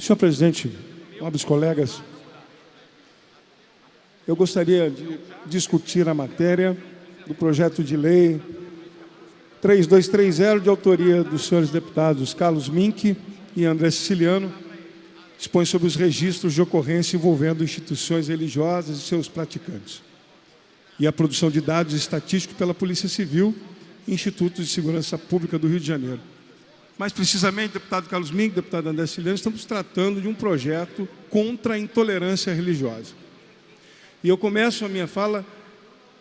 Senhor presidente, nobres colegas, eu gostaria de discutir a matéria do projeto de lei 3230, de autoria dos senhores deputados Carlos Mink e André Siciliano, dispõe sobre os registros de ocorrência envolvendo instituições religiosas e seus praticantes, e a produção de dados estatísticos pela Polícia Civil e Institutos de Segurança Pública do Rio de Janeiro. Mais precisamente, deputado Carlos Mink, deputado André Siciliano, estamos tratando de um projeto contra a intolerância religiosa. E eu começo a minha fala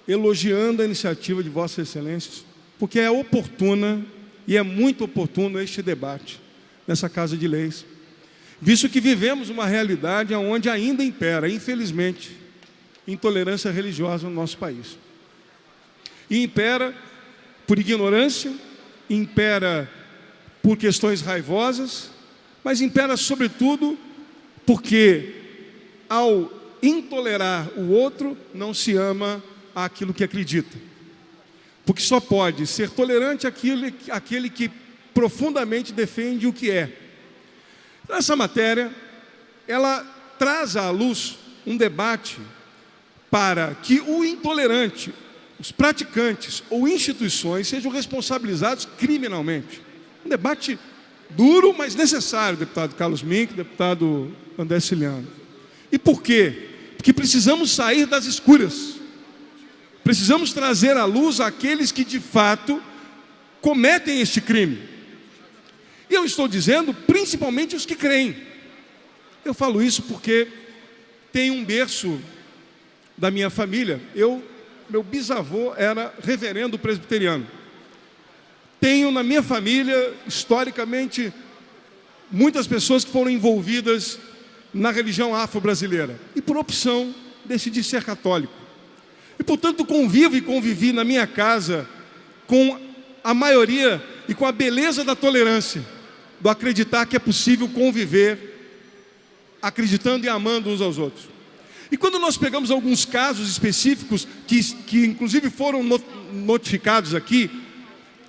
elogiando a iniciativa de Vossas Excelências, porque é oportuna e é muito oportuno este debate nessa Casa de Leis, visto que vivemos uma realidade onde ainda impera, infelizmente, intolerância religiosa no nosso país. E impera por ignorância, impera por questões raivosas, mas impera sobretudo porque ao intolerar o outro, não se ama aquilo que acredita. Porque só pode ser tolerante aquele que profundamente defende o que é. Essa matéria, ela traz à luz um debate para que o intolerante, os praticantes ou instituições sejam responsabilizados criminalmente. Um debate duro, mas necessário, deputado Carlos Mink, deputado André Siciliano. E por quê? Porque precisamos sair das escuras. Precisamos trazer à luz aqueles que de fato cometem este crime. E eu estou dizendo principalmente os que creem. Eu falo isso porque tem um berço da minha família. Meu bisavô era reverendo presbiteriano. Tenho na minha família, historicamente, muitas pessoas que foram envolvidas na religião afro-brasileira. E por opção, decidi ser católico. E, portanto, convivo e convivi na minha casa com a maioria e com a beleza da tolerância, do acreditar que é possível conviver acreditando e amando uns aos outros. E quando nós pegamos alguns casos específicos, que inclusive foram notificados aqui,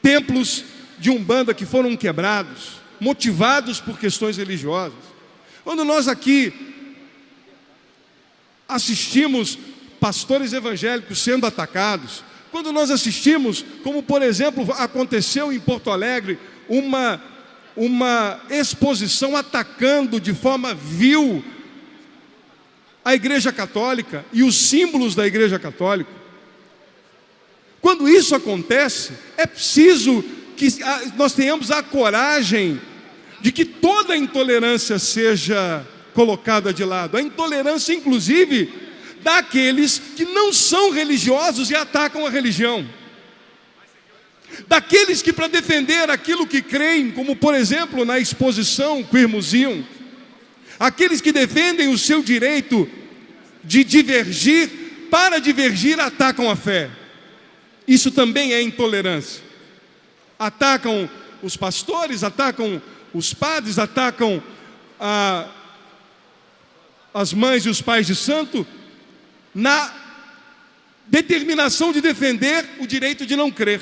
templos de Umbanda que foram quebrados, motivados por questões religiosas. Quando nós aqui assistimos pastores evangélicos sendo atacados, quando nós assistimos, como por exemplo aconteceu em Porto Alegre, uma exposição atacando de forma vil a Igreja Católica e os símbolos da Igreja Católica. Quando isso acontece, é preciso que nós tenhamos a coragem de que toda a intolerância seja colocada de lado. A intolerância, inclusive, daqueles que não são religiosos e atacam a religião. Daqueles que, para defender aquilo que creem, como por exemplo na exposição Queer Museum, aqueles que defendem o seu direito de divergir, para divergir atacam a fé. Isso também é intolerância. Atacam os pastores, atacam os padres, atacam as mães e os pais de santo, na determinação de defender o direito de não crer.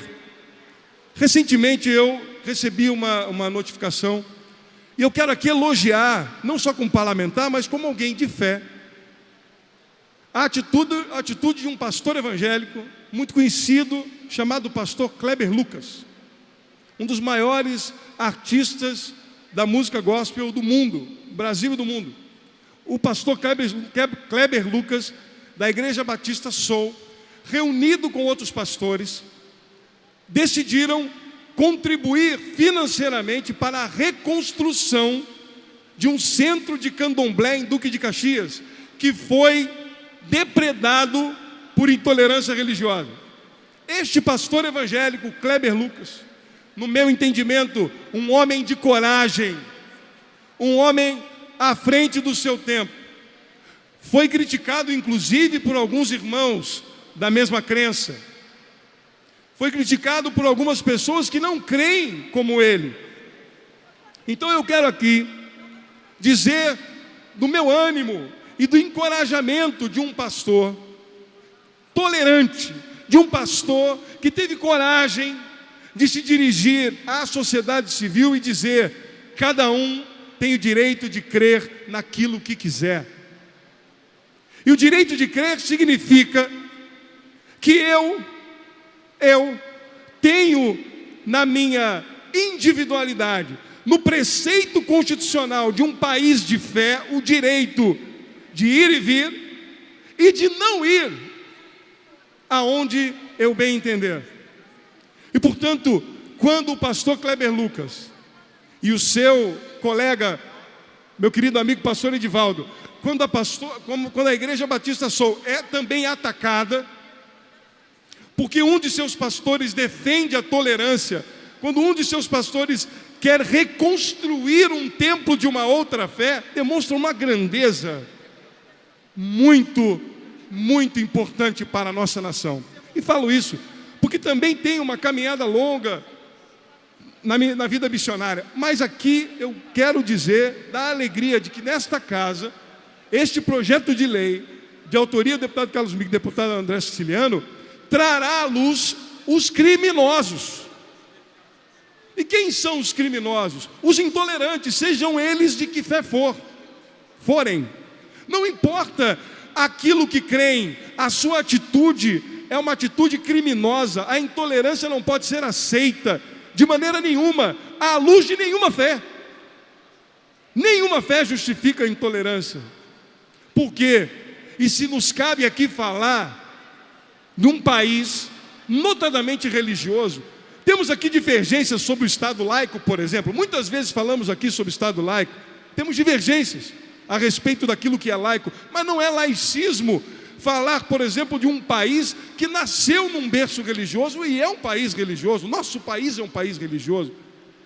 Recentemente eu recebi uma notificação, e eu quero aqui elogiar, não só como parlamentar, mas como alguém de fé, a atitude de um pastor evangélico muito conhecido, chamado pastor Kleber Lucas, um dos maiores artistas da música gospel do mundo, Brasil e do mundo. O pastor Kleber Lucas, da Igreja Batista Soul, reunido com outros pastores, decidiram contribuir financeiramente para a reconstrução de um centro de candomblé em Duque de Caxias, que foi depredado por intolerância religiosa. Este pastor evangélico, Kleber Lucas, no meu entendimento, um homem de coragem, um homem à frente do seu tempo, foi criticado inclusive por alguns irmãos da mesma crença, foi criticado por algumas pessoas que não creem como ele. Então eu quero aqui dizer do meu ânimo e do encorajamento de um pastor tolerante, de um pastor que teve coragem de se dirigir à sociedade civil e dizer: cada um tem o direito de crer naquilo que quiser. E o direito de crer significa que eu tenho na minha individualidade, no preceito constitucional de um país de fé, o direito de ir e vir e de não ir aonde eu bem entender. E portanto, quando o pastor Kleber Lucas e o seu colega, meu querido amigo pastor Edivaldo, quando a Igreja Batista Soul é também atacada, porque um de seus pastores defende a tolerância, quando um de seus pastores quer reconstruir um templo de uma outra fé, demonstra uma grandeza muito, muito importante para a nossa nação. E falo isso porque também tem uma caminhada longa na vida missionária. Mas aqui eu quero dizer da alegria de que nesta casa, este projeto de lei, de autoria do deputado Carlos Mink e deputado André Siciliano, trará à luz os criminosos. E quem são os criminosos? Os intolerantes, sejam eles de que fé forem. Não importa aquilo que creem, a sua atitude é uma atitude criminosa. A intolerância não pode ser aceita de maneira nenhuma, à luz de nenhuma fé. Nenhuma fé justifica a intolerância. Por quê? E se nos cabe aqui falar de um país notadamente religioso, temos aqui divergências sobre o Estado laico, por exemplo. Muitas vezes falamos aqui sobre o Estado laico, temos divergências a respeito daquilo que é laico, mas não é laicismo falar, por exemplo, de um país que nasceu num berço religioso e é um país religioso. Nosso país é um país religioso,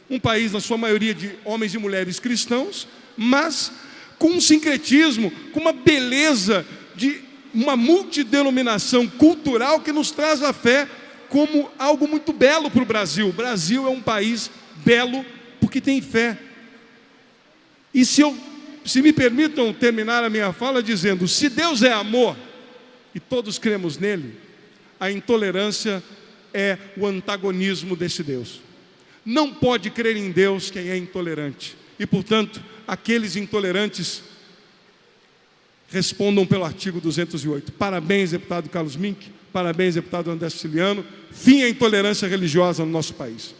um país na sua maioria de homens e mulheres cristãos, mas com um sincretismo, com uma beleza de uma multidenominação cultural que nos traz a fé como algo muito belo para o Brasil. O Brasil é um país belo porque tem fé. E se me permitam terminar a minha fala dizendo, se Deus é amor, e todos cremos nele, a intolerância é o antagonismo desse Deus. Não pode crer em Deus quem é intolerante. E portanto, aqueles intolerantes respondam pelo artigo 208. Parabéns, deputado Carlos Mink. Parabéns, deputado André Siciliano. Fim à intolerância religiosa no nosso país.